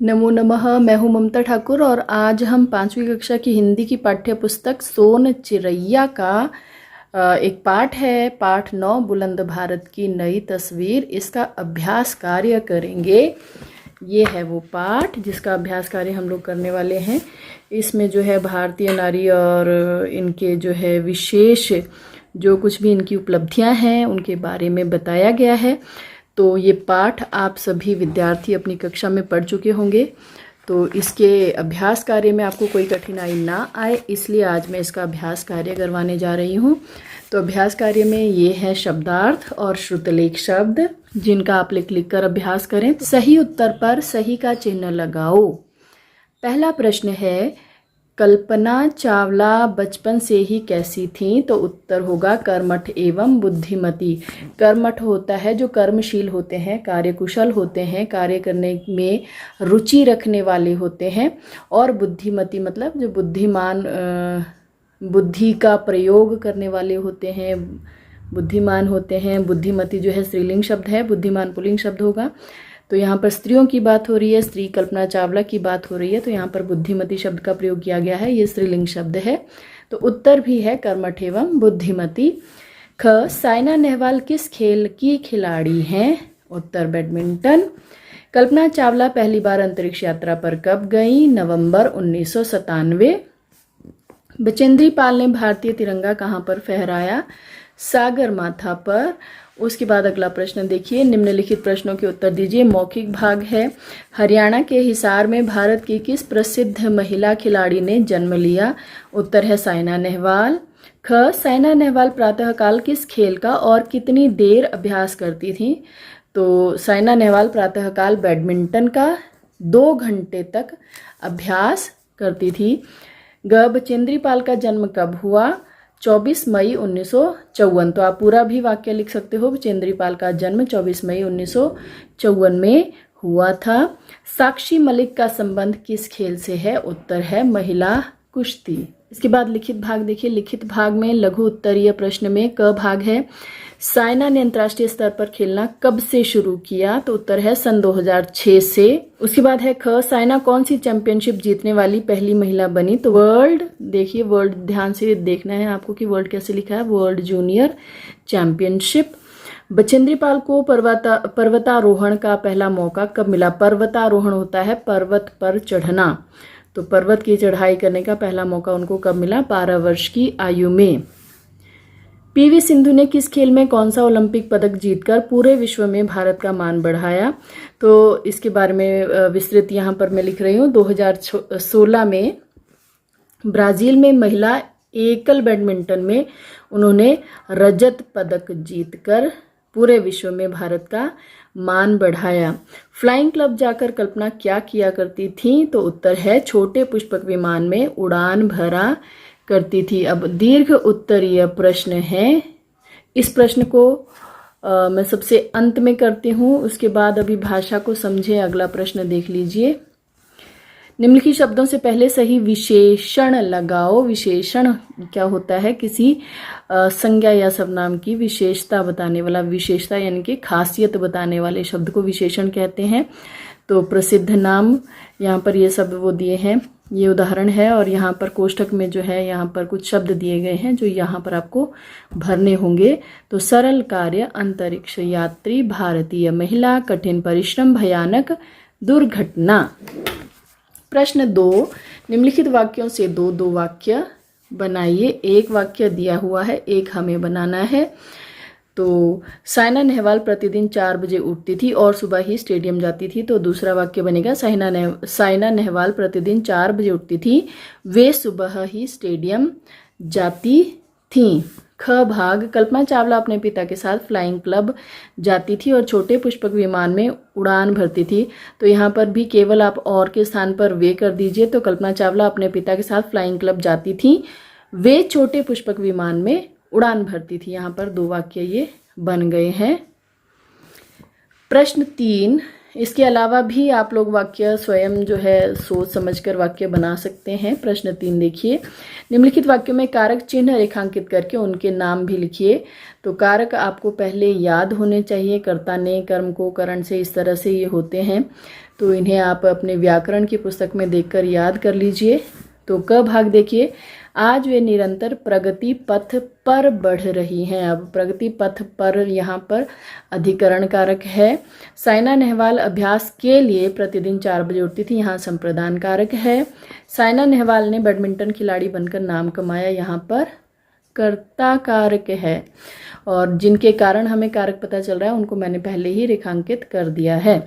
नमो नमः। मैं हूं ममता ठाकुर और आज हम 5वीं कक्षा की हिंदी की पाठ्य पुस्तक सोन चिरैया का एक पाठ है, पाठ 9 बुलंद भारत की नई तस्वीर। इसका अभ्यास कार्य करेंगे। ये है वो पाठ जिसका अभ्यास कार्य हम लोग करने वाले हैं। इसमें जो है भारतीय नारी और इनके जो है विशेष जो कुछ भी इनकी उपलब्धियां हैं उनके बारे में बताया गया है। तो ये पाठ आप सभी विद्यार्थी अपनी कक्षा में पढ़ चुके होंगे, तो इसके अभ्यास कार्य में आपको कोई कठिनाई ना आए इसलिए आज मैं इसका अभ्यास कार्य करवाने जा रही हूँ। तो अभ्यास कार्य में ये है शब्दार्थ और श्रुतलेख शब्द जिनका आप लिख कर अभ्यास करें। सही उत्तर पर सही का चिन्ह लगाओ। पहला प्रश्न है, कल्पना चावला बचपन से ही कैसी थीं? तो उत्तर होगा कर्मठ एवं बुद्धिमती। कर्मठ होता है जो कर्मशील होते हैं, कार्यकुशल होते हैं, कार्य करने में रुचि रखने वाले होते हैं, और बुद्धिमती मतलब जो बुद्धिमान, बुद्धि का प्रयोग करने वाले होते हैं, बुद्धिमान होते हैं। बुद्धिमती जो है स्त्रीलिंग शब्द है, बुद्धिमान पुल्लिंग शब्द होगा। तो यहाँ पर स्त्रियों की बात हो रही है, स्त्री कल्पना चावला की बात हो रही है, तो यहाँ पर बुद्धिमती शब्द का प्रयोग किया गया है। ये स्त्रीलिंग शब्द है, तो उत्तर भी है कर्मठ एवं बुद्धिमती। ख, साइना नेहवाल किस खेल की खिलाड़ी हैं? उत्तर बैडमिंटन। कल्पना चावला पहली बार अंतरिक्ष यात्रा पर कब गई? नवंबर 1997। बचेंद्री पाल ने भारतीय तिरंगा कहाँ पर फहराया? सागर माथा पर। उसके बाद अगला प्रश्न देखिए, निम्नलिखित प्रश्नों के उत्तर दीजिए। मौखिक भाग है। हरियाणा के हिसार में भारत की किस प्रसिद्ध महिला खिलाड़ी ने जन्म लिया? उत्तर है साइना नेहवाल। ख, साइना नेहवाल प्रातःकाल किस खेल का और कितनी देर अभ्यास करती थी? तो साइना नेहवाल प्रातःकाल बैडमिंटन का 2 घंटे तक अभ्यास करती थी। ग, बचेंद्री पाल का जन्म कब हुआ? 24 मई 1954। तो आप पूरा भी वाक्य लिख सकते हो। बचेंद्री पाल का जन्म 24 मई 1954 में हुआ था। साक्षी मलिक का संबंध किस खेल से है? उत्तर है महिला कुश्ती। इसके बाद लिखित भाग देखिए। लिखित भाग में लघु उत्तरीय प्रश्न में क भाग है, साइना ने अंतर्राष्ट्रीय स्तर पर खेलना कब से शुरू किया? तो उत्तर है सन 2006 से। उसके बाद है ख, साइना कौन सी चैंपियनशिप जीतने वाली पहली महिला बनी? तो वर्ल्ड, देखिए वर्ल्ड ध्यान से देखना है आपको कि वर्ल्ड कैसे लिखा है, world junior championship. Bachendri Pal को पर्वतारोहण का पहला मौका कब मिला? पर्वतारोहण होता है पर्वत पर चढ़ना, तो पर्वत की चढ़ाई करने का पहला मौका उनको कब मिला? 12 वर्ष की आयु में। पीवी सिंधु ने किस खेल में कौन सा ओलंपिक पदक जीतकर पूरे विश्व में भारत का मान बढ़ाया? तो इसके बारे में विस्तृत यहाँ पर मैं लिख रही हूँ। 2016 में ब्राजील में महिला एकल बैडमिंटन में उन्होंने रजत पदक जीतकर पूरे विश्व में भारत का मान बढ़ाया। फ्लाइंग क्लब जाकर कल्पना क्या किया करती थी? तो उत्तर है छोटे पुष्पक विमान में उड़ान भरा करती थी। अब दीर्घ उत्तरीय प्रश्न है। इस प्रश्न को मैं सबसे अंत में करती हूँ, उसके बाद अभी भाषा को समझे। अगला प्रश्न देख लीजिए। निम्नलिखित शब्दों से पहले सही विशेषण लगाओ। विशेषण क्या होता है? किसी संज्ञा या सर्वनाम की विशेषता बताने वाला, विशेषता यानी कि खासियत बताने वाले शब्द को विशेषण कहते हैं। तो प्रसिद्ध नाम, यहाँ पर ये शब्द वो दिए हैं, ये उदाहरण है, और यहाँ पर कोष्ठक में जो है यहाँ पर कुछ शब्द दिए गए हैं जो यहाँ पर आपको भरने होंगे। तो सरल कार्य, अंतरिक्ष यात्री, भारतीय महिला, कठिन परिश्रम, भयानक दुर्घटना। प्रश्न 2, निम्नलिखित वाक्यों से दो वाक्य बनाइए। एक वाक्य दिया हुआ है, एक हमें बनाना है। तो साइना नेहवाल प्रतिदिन 4 बजे उठती थी और सुबह ही स्टेडियम जाती थी। तो दूसरा वाक्य बनेगा साइना नेहवाल प्रतिदिन 4 बजे उठती थी, वे सुबह ही स्टेडियम जाती थीं। ख भाग, कल्पना चावला अपने पिता के साथ फ्लाइंग क्लब जाती थी और छोटे पुष्पक विमान में उड़ान भरती थी। तो यहाँ पर भी केवल आप और के स्थान पर वे कर दीजिए। तो कल्पना चावला अपने पिता के साथ फ्लाइंग क्लब जाती थी, वे छोटे पुष्पक विमान में उड़ान भरती थी। यहाँ पर 2 वाक्य ये बन गए हैं। प्रश्न 3, इसके अलावा भी आप लोग वाक्य स्वयं जो है सोच समझकर वाक्य बना सकते हैं। प्रश्न 3 देखिए, निम्नलिखित वाक्यों में कारक चिन्ह रेखांकित करके उनके नाम भी लिखिए। तो कारक आपको पहले याद होने चाहिए, कर्ता ने, कर्म को, करण से, इस तरह से ये होते हैं। तो इन्हें आप अपने व्याकरण की पुस्तक में देखकर याद कर लीजिए। तो क भाग देखिए, आज वे निरंतर प्रगति पथ पर बढ़ रही हैं। अब प्रगति पथ पर यहाँ पर अधिकरण कारक है। साइना नेहवाल अभ्यास के लिए प्रतिदिन 4 बजे उठती थी, यहाँ संप्रदान कारक है। साइना नेहवाल ने बैडमिंटन खिलाड़ी बनकर नाम कमाया, यहाँ पर कर्ता कारक है। और जिनके कारण हमें कारक पता चल रहा है उनको मैंने पहले ही रेखांकित कर दिया है।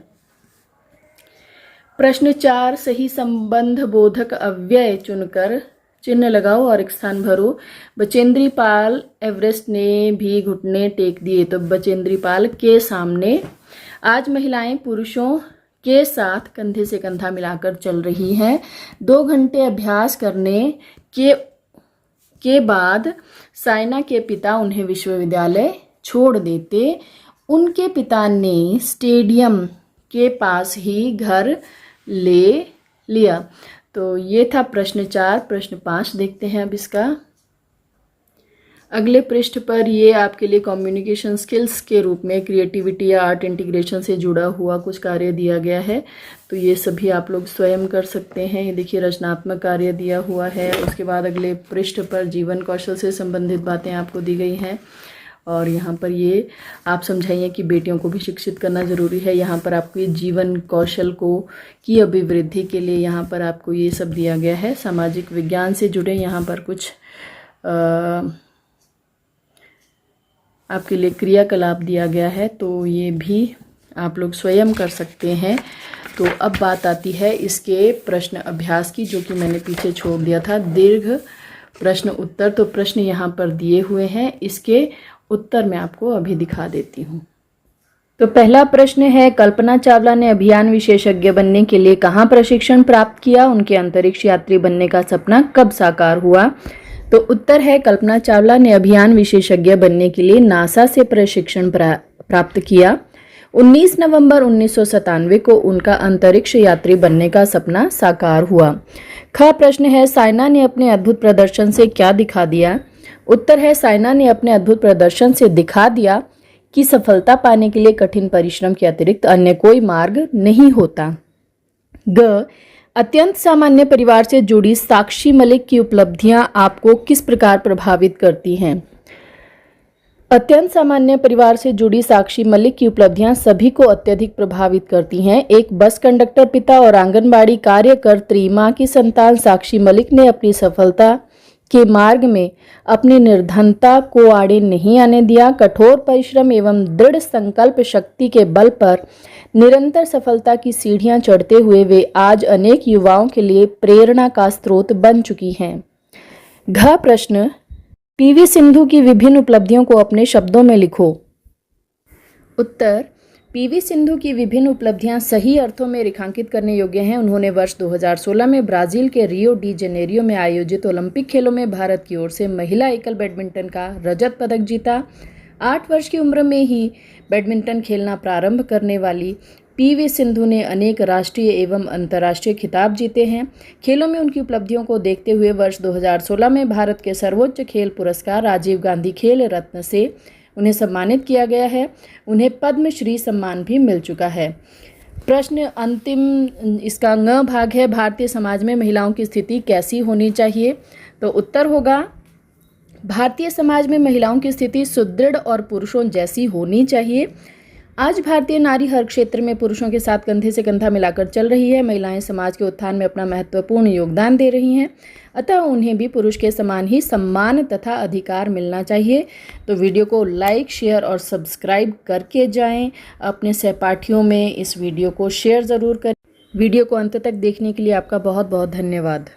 प्रश्न 4, सही संबंध बोधक अव्यय चुनकर चिन्ह लगाओ और एक स्थान भरो। बचेंद्री पाल एवरेस्ट ने भी घुटने टेक दिए। तो बचेंद्री पाल के सामने। आज महिलाएं पुरुषों के साथ कंधे से कंधा मिलाकर चल रही हैं। 2 घंटे अभ्यास करने के बाद साइना के पिता उन्हें विश्वविद्यालय छोड़ देते। उनके पिता ने स्टेडियम के पास ही घर ले लिया। तो ये था प्रश्न 4। प्रश्न 5 देखते हैं अब इसका। अगले पृष्ठ पर ये आपके लिए कम्युनिकेशन स्किल्स के रूप में क्रिएटिविटी या आर्ट इंटीग्रेशन से जुड़ा हुआ कुछ कार्य दिया गया है। तो ये सभी आप लोग स्वयं कर सकते हैं। ये देखिए रचनात्मक कार्य दिया हुआ है। उसके बाद अगले पृष्ठ पर जीवन कौशल से संबंधित बातें आपको दी गई हैं। और यहाँ पर ये आप समझाइए कि बेटियों को भी शिक्षित करना ज़रूरी है। यहाँ पर आपको ये जीवन कौशल की अभिवृद्धि के लिए यहाँ पर आपको ये सब दिया गया है। सामाजिक विज्ञान से जुड़े यहाँ पर कुछ आपके लिए क्रियाकलाप दिया गया है। तो ये भी आप लोग स्वयं कर सकते हैं। तो अब बात आती है इसके प्रश्न अभ्यास की, जो कि मैंने पीछे छोड़ दिया था, दीर्घ प्रश्न उत्तर। तो प्रश्न यहाँ पर दिए हुए हैं, इसके उत्तर मैं आपको अभी दिखा देती हूँ। तो पहला प्रश्न है, कल्पना चावला ने अभियान विशेषज्ञ बनने के लिए कहाँ प्रशिक्षण प्राप्त किया? उनके अंतरिक्ष यात्री बनने का सपना कब साकार हुआ? तो उत्तर है, कल्पना चावला ने अभियान विशेषज्ञ बनने के लिए नासा से प्रशिक्षण प्राप्त किया। 19 नवंबर 1997 को उनका अंतरिक्ष यात्री बनने का सपना साकार हुआ। ख प्रश्न है, साइना ने अपने अद्भुत प्रदर्शन से क्या दिखा दिया? उत्तर है, साइना ने अपने अद्भुत प्रदर्शन से दिखा दिया कि सफलता पाने के लिए कठिन परिश्रम के अतिरिक्त अन्य कोई मार्ग नहीं होता। ग, अत्यंत सामान्य परिवार से जुड़ी साक्षी मलिक की उपलब्धियां आपको किस प्रकार प्रभावित करती हैं? अत्यंत सामान्य परिवार से जुड़ी साक्षी मलिक की उपलब्धियां सभी को अत्यधिक प्रभावित करती हैं। एक बस कंडक्टर पिता और आंगनबाड़ी कार्यकर्त्री मां की संतान साक्षी मलिक ने अपनी सफलता के मार्ग में अपनी निर्धनता को आड़े नहीं आने दिया। कठोर परिश्रम एवं दृढ़ संकल्प शक्ति के बल पर निरंतर सफलता की सीढ़ियां चढ़ते हुए वे आज अनेक युवाओं के लिए प्रेरणा का स्रोत बन चुकी हैं। घ प्रश्न, पीवी सिंधु की विभिन्न उपलब्धियों को अपने शब्दों में लिखो। उत्तर, पीवी सिंधु की विभिन्न उपलब्धियां सही अर्थों में रेखांकित करने योग्य हैं। उन्होंने वर्ष 2016 में ब्राजील के रियो डी जेनेरियो में आयोजित ओलंपिक खेलों में भारत की ओर से महिला एकल बैडमिंटन का रजत पदक जीता। 8 वर्ष की उम्र में ही बैडमिंटन खेलना प्रारंभ करने वाली पीवी सिंधु ने अनेक राष्ट्रीय एवं अंतर्राष्ट्रीय खिताब जीते हैं। खेलों में उनकी उपलब्धियों को देखते हुए वर्ष 2016 में भारत के सर्वोच्च खेल पुरस्कार राजीव गांधी खेल रत्न से उन्हें सम्मानित किया गया है। उन्हें पद्मश्री सम्मान भी मिल चुका है। प्रश्न अंतिम इसका ङ भाग है, भारतीय समाज में महिलाओं की स्थिति कैसी होनी चाहिए? तो उत्तर होगा, भारतीय समाज में महिलाओं की स्थिति सुदृढ़ और पुरुषों जैसी होनी चाहिए। आज भारतीय नारी हर क्षेत्र में पुरुषों के साथ कंधे से कंधा मिलाकर चल रही है। महिलाएं समाज के उत्थान में अपना महत्वपूर्ण योगदान दे रही हैं, अतः उन्हें भी पुरुष के समान ही सम्मान तथा अधिकार मिलना चाहिए। तो वीडियो को लाइक, शेयर और सब्सक्राइब करके जाएं। अपने सहपाठियों में इस वीडियो को शेयर ज़रूर करें। वीडियो को अंत तक देखने के लिए आपका बहुत बहुत धन्यवाद।